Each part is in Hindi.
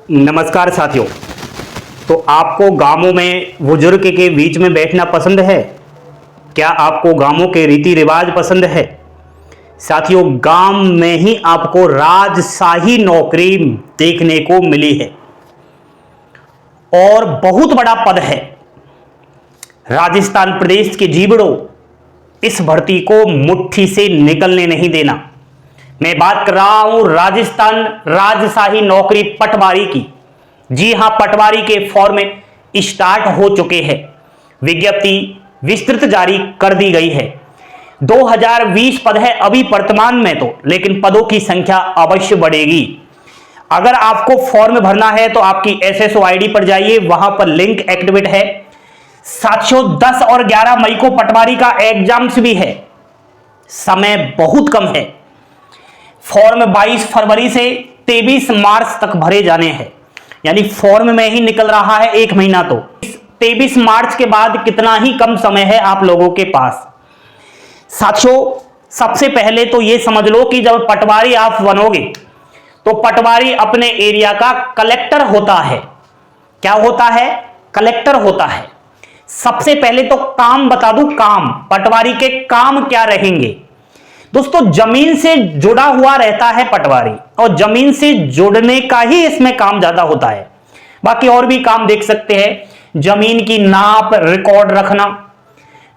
नमस्कार साथियों। तो आपको गांवों में बुजुर्ग के बीच में बैठना पसंद है? क्या आपको गांवों के रीति रिवाज पसंद है? साथियों, गांव में ही आपको राजशाही नौकरी देखने को मिली है और बहुत बड़ा पद है। राजस्थान प्रदेश के जीवड़ों, इस भर्ती को मुट्ठी से निकलने नहीं देना। मैं बात कर रहा हूं राजस्थान राजशाही नौकरी पटवारी की। जी हां, पटवारी के फॉर्म स्टार्ट हो चुके हैं। विज्ञप्ति विस्तृत जारी कर दी गई है। 2020 पद है अभी वर्तमान में तो, लेकिन पदों की संख्या अवश्य बढ़ेगी। अगर आपको फॉर्म भरना है तो आपकी एसएसओ आईडी पर जाइए, वहां पर लिंक एक्टिवेट है। साथियों, 10 और 11 मई को पटवारी का एग्जाम्स भी है। समय बहुत कम है। फॉर्म 22 फरवरी से 23 मार्च तक भरे जाने हैं, यानी फॉर्म में ही निकल रहा है 1 महीना। तो 23 मार्च के बाद कितना ही कम समय है आप लोगों के पास। साथियों, सबसे पहले तो यह समझ लो कि जब पटवारी आप बनोगे तो पटवारी अपने एरिया का कलेक्टर होता है। क्या होता है? कलेक्टर होता है। सबसे पहले तो काम बता दूं, काम पटवारी के काम क्या रहेंगे। दोस्तों, जमीन से जुड़ा हुआ रहता है पटवारी, और जमीन से जुड़ने का ही इसमें काम ज्यादा होता है। बाकी और भी काम देख सकते हैं। जमीन की नाप रिकॉर्ड रखना,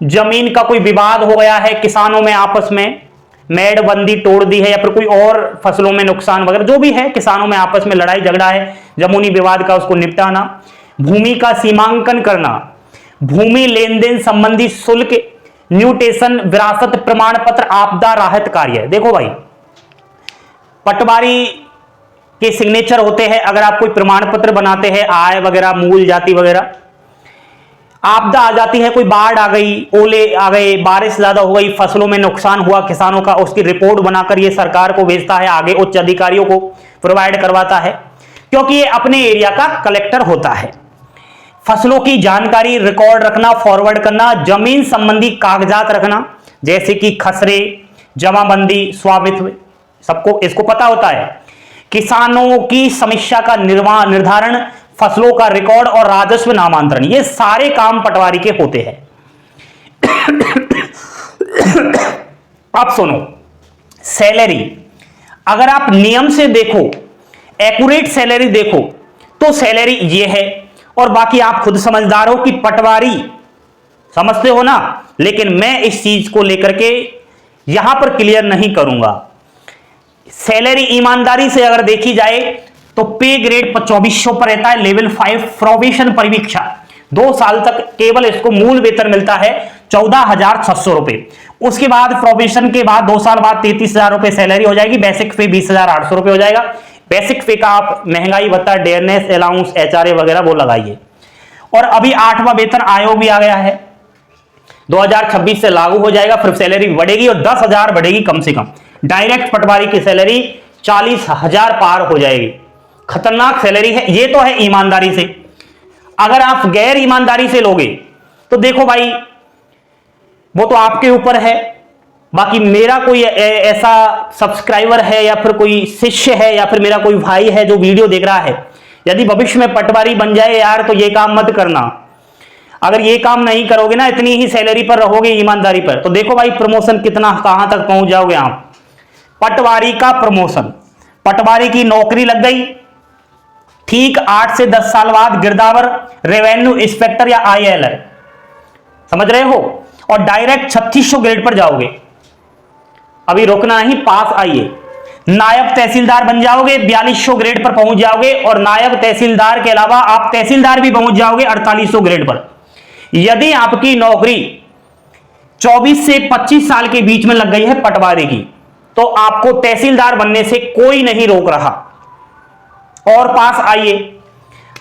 जमीन का कोई विवाद हो गया है किसानों में आपस में, मेड़बंदी तोड़ दी है या फिर कोई और फसलों में नुकसान वगैरह जो भी है, किसानों में आपस में लड़ाई झगड़ा है, जमीनी विवाद का उसको निपटाना। भूमि का सीमांकन करना, भूमि लेन देन संबंधी शुल्क न्यूटेशन, विरासत प्रमाण पत्र, आपदा राहत कार्य। देखो भाई, पटवारी के सिग्नेचर होते हैं अगर आप कोई प्रमाण पत्र बनाते हैं, आय वगैरह, मूल जाति वगैरह। आपदा आ जाती है, कोई बाढ़ आ गई, ओले आ गए, बारिश ज्यादा हो गई, फसलों में नुकसान हुआ किसानों का, उसकी रिपोर्ट बनाकर ये सरकार को भेजता है, आगे उच्च अधिकारियों को प्रोवाइड करवाता है, क्योंकि ये अपने एरिया का कलेक्टर होता है। फसलों की जानकारी रिकॉर्ड रखना, फॉरवर्ड करना, जमीन संबंधी कागजात रखना, जैसे कि खसरे, जमाबंदी, स्वामित्व, सबको इसको पता होता है। किसानों की समस्या का निर्धारण, फसलों का रिकॉर्ड और राजस्व नामांतरण, ये सारे काम पटवारी के होते हैं। अब सुनो, सैलरी अगर आप नियम से देखो, एक्यूरेट सैलरी देखो तो सैलरी ये है। और बाकी आप खुद समझदार हो कि पटवारी समझते हो ना, लेकिन मैं इस चीज को लेकर के यहां पर क्लियर नहीं करूंगा। सैलरी ईमानदारी से अगर देखी जाए तो पे ग्रेड 2400 पर रहता है। लेवल 5 प्रोबेशन परीक्षा 2 साल तक केवल इसको मूल वेतन मिलता है 14,600 रुपए। उसके बाद प्रोबेशन के बाद 2 साल बाद 33,000 रुपए सैलरी हो जाएगी। बेसिक पे 20,800 रुपए हो जाएगा। बेसिक पे का आप महंगाई भत्ता, डेयरनेस अलाउंस, एचआरए वगैरह वो लगाइए। और अभी 8वां वेतन आयोग भी आ गया है, 2026 से लागू हो जाएगा। फिर सैलरी बढ़ेगी और 10,000 बढ़ेगी कम से कम। डायरेक्ट पटवारी की सैलरी 40,000 पार हो जाएगी। खतरनाक सैलरी है। ये तो है ईमानदारी से। अगर आप गैर ईमानदारी से लोगे तो देखो भाई, वो तो आपके ऊपर है। बाकी मेरा कोई ऐसा सब्सक्राइबर है या फिर कोई शिष्य है या फिर मेरा कोई भाई है जो वीडियो देख रहा है, यदि भविष्य में पटवारी बन जाए यार, तो ये काम मत करना। अगर ये काम नहीं करोगे ना, इतनी ही सैलरी पर रहोगे ईमानदारी पर, तो देखो भाई प्रमोशन कितना कहां तक पहुंच जाओगे आप। पटवारी का प्रमोशन, पटवारी की नौकरी लग गई, ठीक 8 से 10 साल बाद गिरदावर, रेवेन्यू इंस्पेक्टर या आईएलआर, समझ रहे हो, और डायरेक्ट 3600 ग्रेड पर जाओगे। अभी रोकना नहीं, पास आइए। नायब तहसीलदार बन जाओगे, 4200 ग्रेड पर पहुंच जाओगे। और नायब तहसीलदार के अलावा आप तहसीलदार भी पहुंच जाओगे 4800 ग्रेड पर। यदि आपकी नौकरी 24 से 25 साल के बीच में लग गई है पटवारी की, तो आपको तहसीलदार बनने से कोई नहीं रोक रहा, और पास आइए।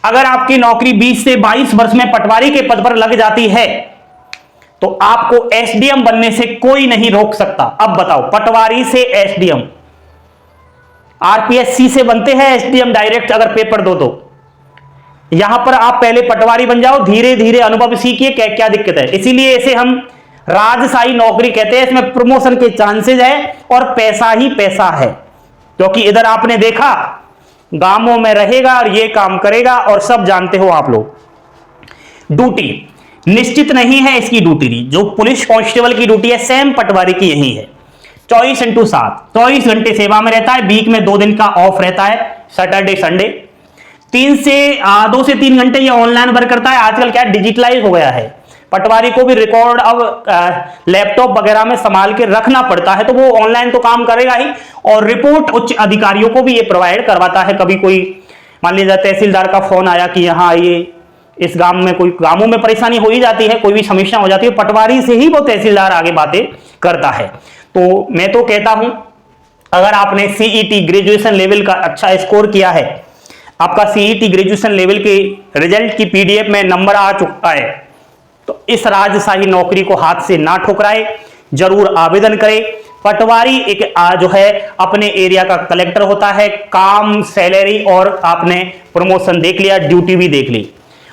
अगर आपकी नौकरी 20 से 22 वर्ष में पटवारी के पद पर लग जाती है तो आपको एसडीएम बनने से कोई नहीं रोक सकता। अब बताओ, पटवारी से एसडीएम, आरपीएससी से बनते हैं एसडीएम डायरेक्ट अगर पेपर दो तो। यहां पर आप पहले पटवारी बन जाओ, धीरे धीरे अनुभव सीखिए क्या क्या दिक्कत है। इसीलिए इसे हम राजशाही नौकरी कहते हैं। इसमें प्रमोशन के चांसेस है और पैसा ही पैसा है। क्योंकि इधर आपने देखा गांवों में रहेगा और ये काम करेगा, और सब जानते हो आप लोग। ड्यूटी निश्चित नहीं है इसकी ड्यूटी, जो पुलिस कांस्टेबल की ड्यूटी है सेम पटवारी की यही है। 24/7 24 घंटे सेवा में रहता है। वीक में 2 दिन का ऑफ रहता है, सैटरडे संडे। 2 से 3 घंटे ये ऑनलाइन वर्क करता है। आजकल क्या डिजिटलाइज हो गया है, पटवारी को भी रिकॉर्ड अब लैपटॉप वगैरह में संभाल के रखना पड़ता है, तो वो ऑनलाइन तो काम करेगा ही, और रिपोर्ट उच्च अधिकारियों को भी ये प्रोवाइड करवाता है। कभी कोई मान लीजिए तहसीलदार का फोन आया कि यहाँ आइए, इस गांवों में परेशानी हो ही जाती है, कोई भी समस्या हो जाती है, पटवारी से ही वो तहसीलदार आगे बातें करता है। तो मैं तो कहता हूं, अगर आपने सीईटी ग्रेजुएशन लेवल का अच्छा स्कोर किया है, आपका सीईटी ग्रेजुएशन लेवल के रिजल्ट की पीडीएफ में नंबर आ चुका है, तो इस राजशाही नौकरी को हाथ से ना ठुकराए, जरूर आवेदन करें। पटवारी एक जो है अपने एरिया का कलेक्टर होता है। काम, सैलरी और आपने प्रमोशन देख लिया, ड्यूटी भी देख ली,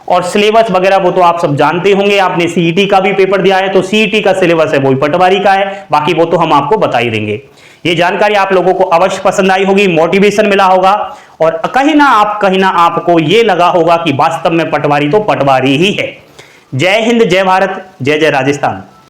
और सिलेबस वगैरह वो तो आप सब जानते होंगे। आपने सीईटी का भी पेपर दिया है, तो सीईटी का सिलेबस है वो पटवारी का है, बाकी वो तो हम आपको बता ही देंगे। ये जानकारी आप लोगों को अवश्य पसंद आई होगी, मोटिवेशन मिला होगा, और कहीं ना आपको ये लगा होगा कि वास्तव में पटवारी तो पटवारी ही है। जय हिंद, जय भारत, जय जय राजस्थान।